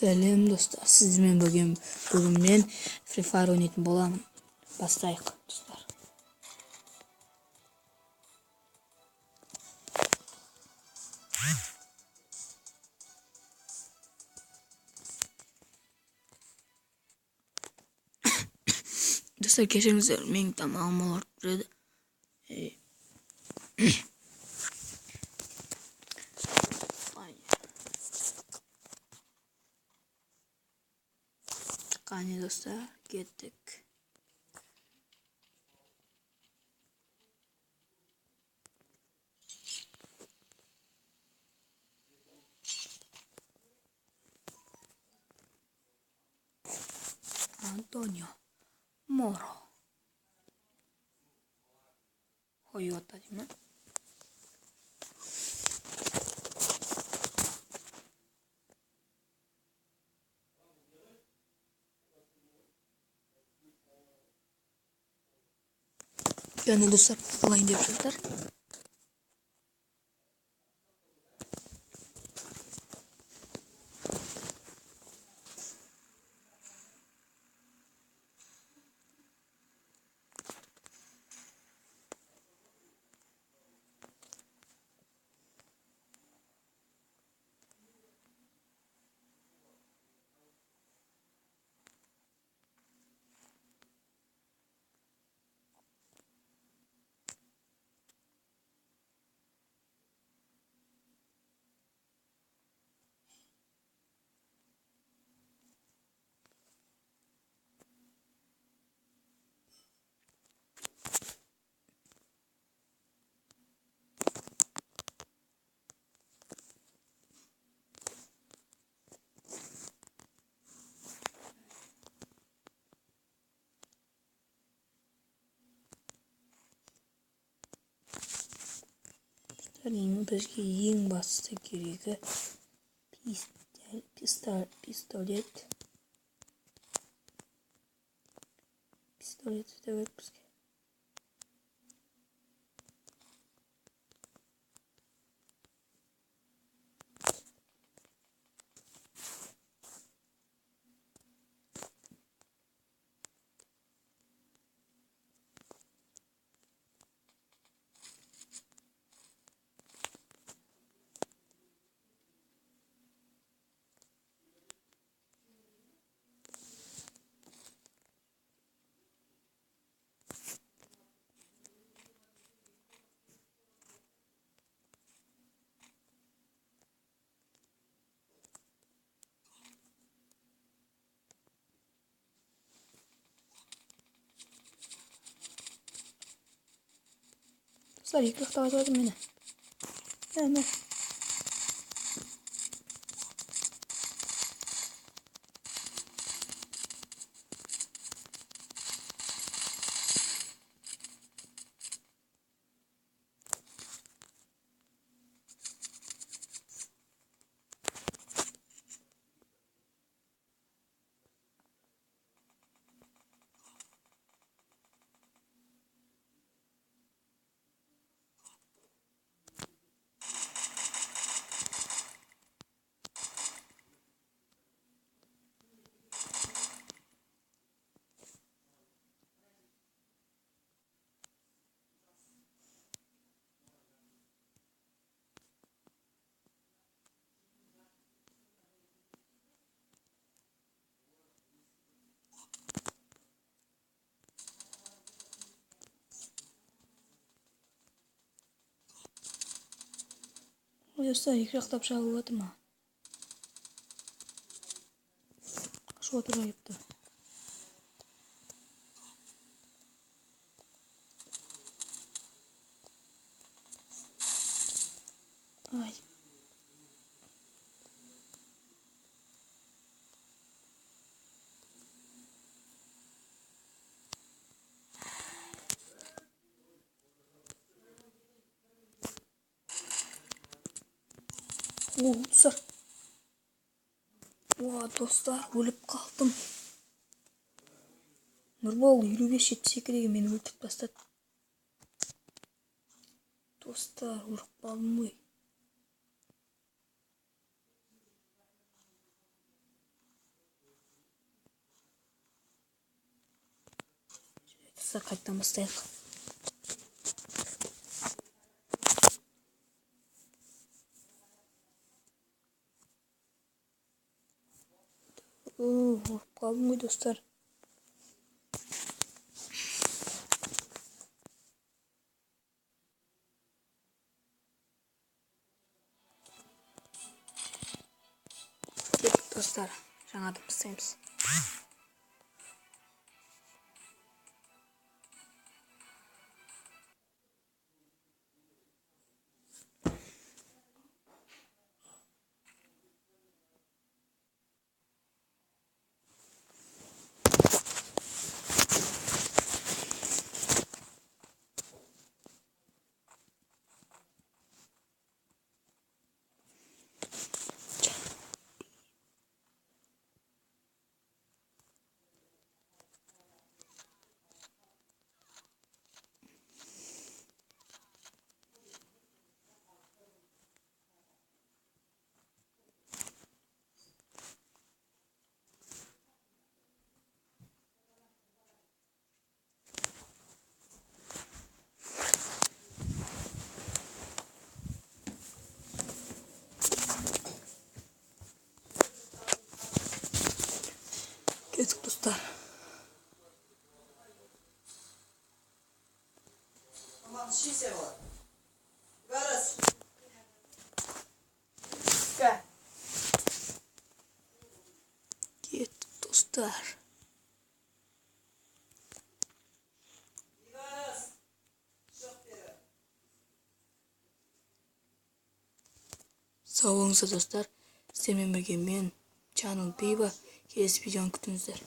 Сәлем достар, сізбен бүгін мен Free Fire ойнайтын боламын. Бастайық достар. Dostlar kешіріңіздер, менің тамағым ауырып жүреді. Қане достар, кеттік. Антонио Моро. Хойота деймін. Яны достар бұлайын деп жатыр. Бізге ең басты керегі пистолет. Пистолет керек бізге. Dostlar yıkık dağıtmadım beni. Hemen. Dostlar yıkıktap çalıvadı mı? Şu otura gitti. Ay. Dostlar. Dostlar өліп қалдым. Нұрбол 25-72 деген мені өлтіріп тастады. Достар өліп қалдым ғой. достар, қайттан бастайық. Қалдым ғой достар. Кеттік достар, жаңадан бастаймыз. Kеттік достар. Kеттік достар. Сау болыңыздар достар. Сіздермен бірге мен Channel Biba. Келесі видеоны күтіңіздер.